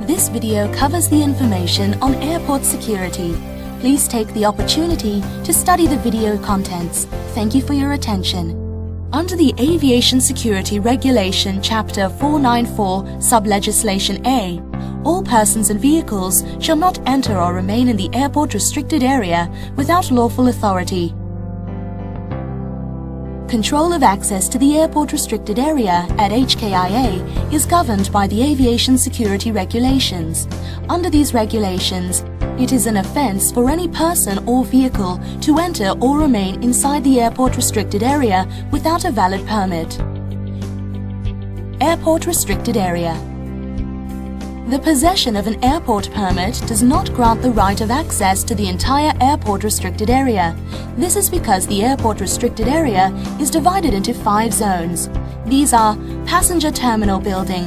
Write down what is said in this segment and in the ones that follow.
This video covers the information on airport security. Please take the opportunity to study the video contents. Thank you for your attention. Under the Aviation Security Regulation Chapter 494, Sub-Legislation A, all persons and vehicles shall not enter or remain in the airport restricted area without lawful authority. Control of access to the airport restricted area at HKIA is governed by the Aviation Security Regulations. Under these regulations, it is an offence for any person or vehicle to enter or remain inside the airport restricted area without a valid permit. Airport restricted area. The possession of an airport permit does not grant the right of access to the entire airport restricted area. This is because the airport restricted area is divided into 5 zones. These are passenger terminal building,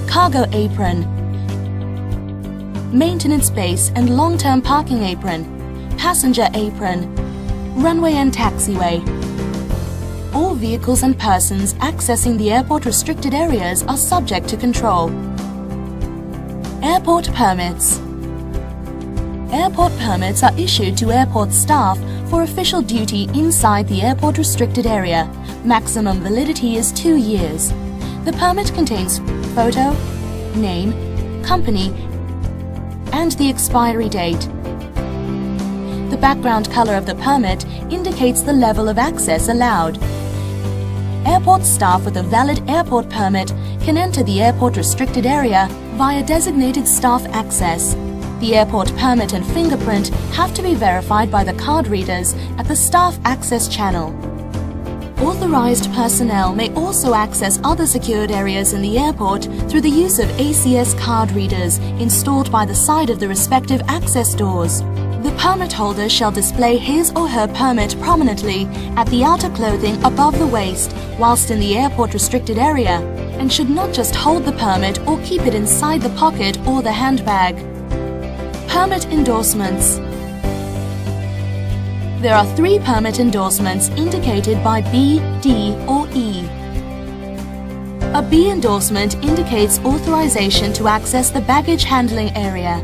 cargo apron, maintenance base and long-term parking apron, passenger apron, runway and taxiway. All vehicles and persons accessing the airport restricted areas are subject to control. Airport permits. Airport permits are issued to airport staff for official duty inside the airport restricted area. Maximum validity is 2 years. The permit contains photo, name, company, and the expiry date. The background color of the permit indicates the level of access allowed. Airport staff with a valid airport permit can enter the airport restricted area via designated staff access. The airport permit and fingerprint have to be verified by the card readers at the staff access channel. Authorized personnel may also access other secured areas in the airport through the use of ACS card readers installed by the side of the respective access doors. The permit holder shall display his or her permit prominently at the outer clothing above the waist whilst in the airport restricted area, and should not just hold the permit or keep it inside the pocket or the handbag. Permit endorsements. There are 3 permit endorsements indicated by B, D or E. A B endorsement indicates authorization to access the baggage handling area.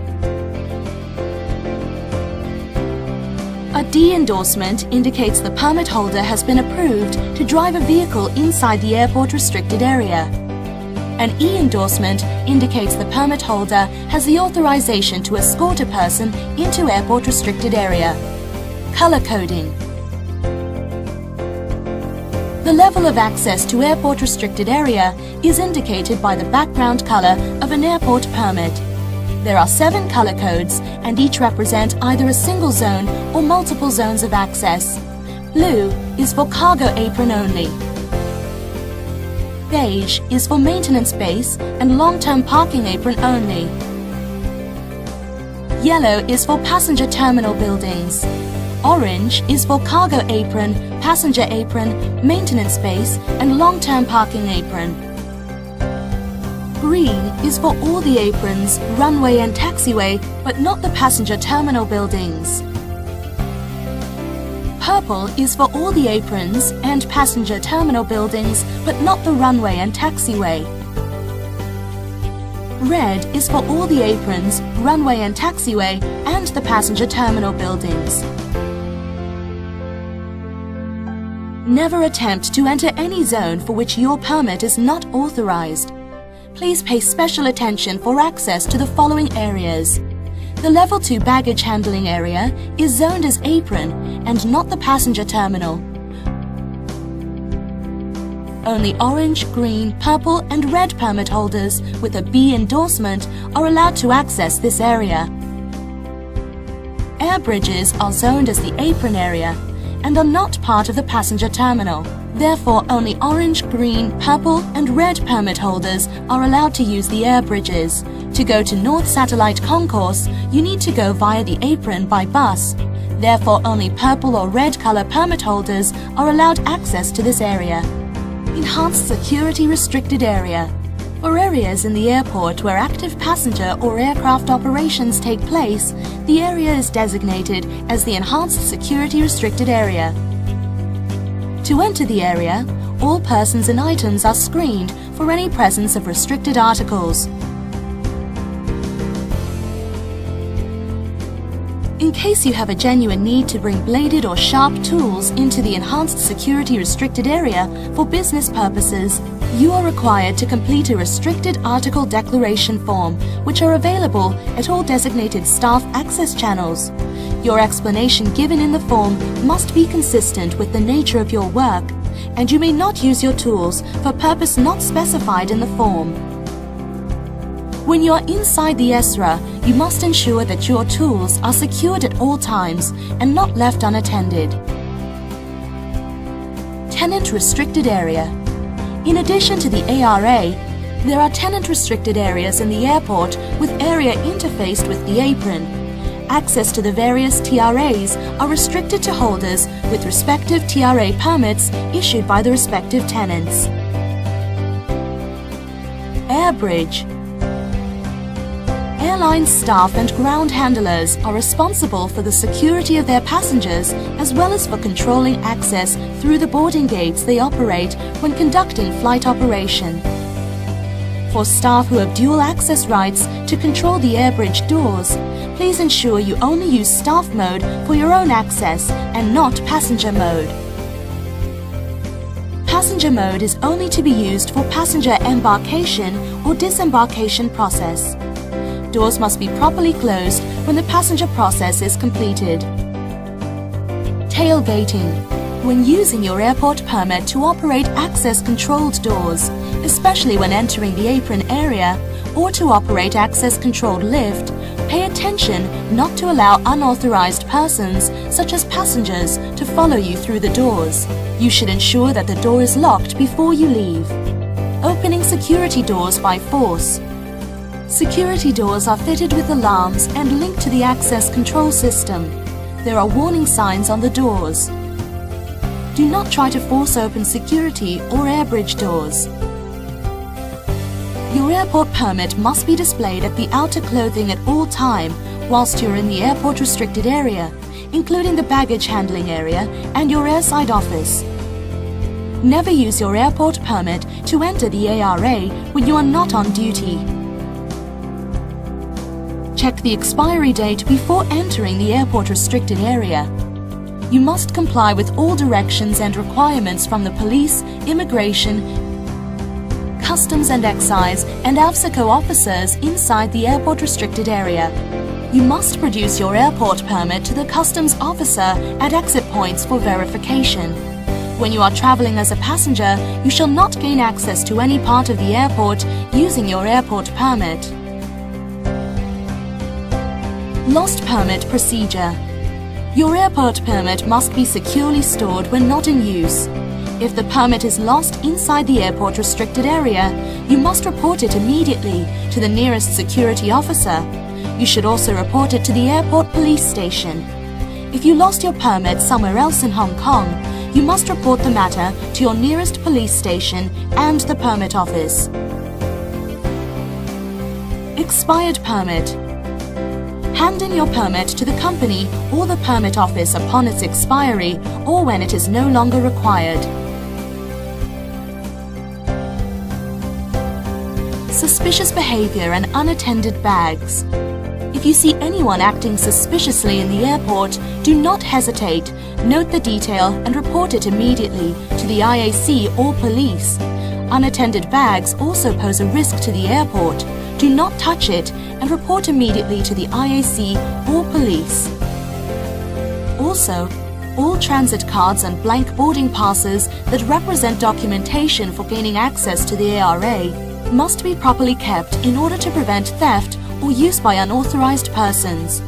A D endorsement indicates the permit holder has been approved to drive a vehicle inside the airport restricted area. An E endorsement indicates the permit holder has the authorization to escort a person into airport restricted area. Color coding. The level of access to airport restricted area is indicated by the background color of an airport permit. There are 7 color codes and each represent either a single zone or multiple zones of access. Blue is for cargo apron only. Beige is for maintenance base and long-term parking apron only. Yellow is for passenger terminal buildings. Orange is for cargo apron, passenger apron, maintenance base and long-term parking apron. Green is for all the aprons, runway and taxiway, but not the passenger terminal buildings. Purple is for all the aprons and passenger terminal buildings, but not the runway and taxiway. Red is for all the aprons, runway and taxiway, and the passenger terminal buildings. Never attempt to enter any zone for which your permit is not authorized. Please pay special attention for access to the following areas. The Level 2 baggage handling area is zoned as apron and not the passenger terminal. Only orange, green, purple and red permit holders with a B endorsement are allowed to access this area. Air bridges are zoned as the apron area and are not part of the passenger terminal. Therefore, only orange, green, purple and red permit holders are allowed to use the air bridges. To go to North Satellite Concourse, you need to go via the apron by bus. Therefore, only purple or red color permit holders are allowed access to this area. Enhanced Security Restricted Area. For areas in the airport where active passenger or aircraft operations take place, the area is designated as the Enhanced Security Restricted Area. To enter the area, all persons and items are screened for any presence of restricted articles. In case you have a genuine need to bring bladed or sharp tools into the enhanced security restricted area for business purposes, you are required to complete a restricted article declaration form, which are available at all designated staff access channels. Your explanation given in the form must be consistent with the nature of your work, and you may not use your tools for purpose not specified in the form. When you are inside the ESRA, you must ensure that your tools are secured at all times and not left unattended. Tenant Restricted Area. In addition to the ARA, there are tenant restricted areas in the airport with area interfaced with the apron. Access to the various TRAs are restricted to holders with respective TRA permits issued by the respective tenants. Air Bridge. Airline staff and ground handlers are responsible for the security of their passengers as well as for controlling access through the boarding gates they operate when conducting flight operation. For staff who have dual access rights to control the air bridge doors, please ensure you only use staff mode for your own access and not passenger mode. Passenger mode is only to be used for passenger embarkation or disembarkation process. Doors must be properly closed when the passenger process is completed. Tailgating. When using your airport permit to operate access-controlled doors, especially when entering the apron area, or to operate access-controlled lift, pay attention not to allow unauthorized persons, such as passengers, to follow you through the doors. You should ensure that the door is locked before you leave. Opening security doors by force. Security doors are fitted with alarms and linked to the access control system. There are warning signs on the doors. Do not try to force open security or air bridge doors. Your airport permit must be displayed at the outer clothing at all time whilst you're in the airport restricted area, including the baggage handling area and your airside office. Never use your airport permit to enter the ARA when you are not on duty. Check the expiry date before entering the airport restricted area. You must comply with all directions and requirements from the police, immigration, customs and excise, and AVSICO officers inside the airport restricted area. You must produce your airport permit to the customs officer at exit points for verification. When you are traveling as a passenger, you shall not gain access to any part of the airport using your airport permit. Lost permit procedure. Your airport permit must be securely stored when not in use. If the permit is lost inside the airport restricted area, you must report it immediately to the nearest security officer. You should also report it to the airport police station. If you lost your permit somewhere else in Hong Kong, you must report the matter to your nearest police station and the permit office. Expired permit. Hand in your permit to the company or the permit office upon its expiry or when it is no longer required. Suspicious behavior and unattended bags. If you see anyone acting suspiciously in the airport, do not hesitate. Note the detail and report it immediately to the IAC or police. Unattended bags also pose a risk to the airport. Do not touch it and report immediately to the IAC or police. Also, all transit cards and blank boarding passes that represent documentation for gaining access to the ARA must be properly kept in order to prevent theft or use by unauthorized persons.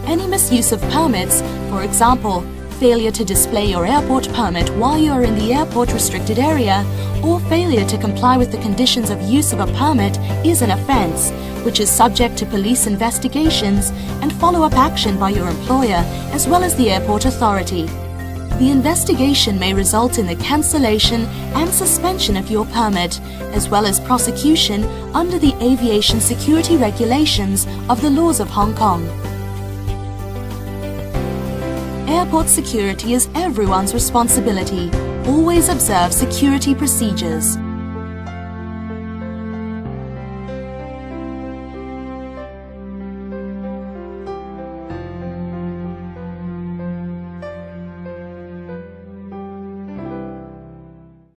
Any misuse of permits, for example, failure to display your airport permit while you are in the airport restricted area, or failure to comply with the conditions of use of a permit is an offence, which is subject to police investigations and follow-up action by your employer as well as the airport authority. The investigation may result in the cancellation and suspension of your permit, as well as prosecution under the aviation security regulations of the laws of Hong Kong. Airport security is everyone's responsibility. Always observe security procedures.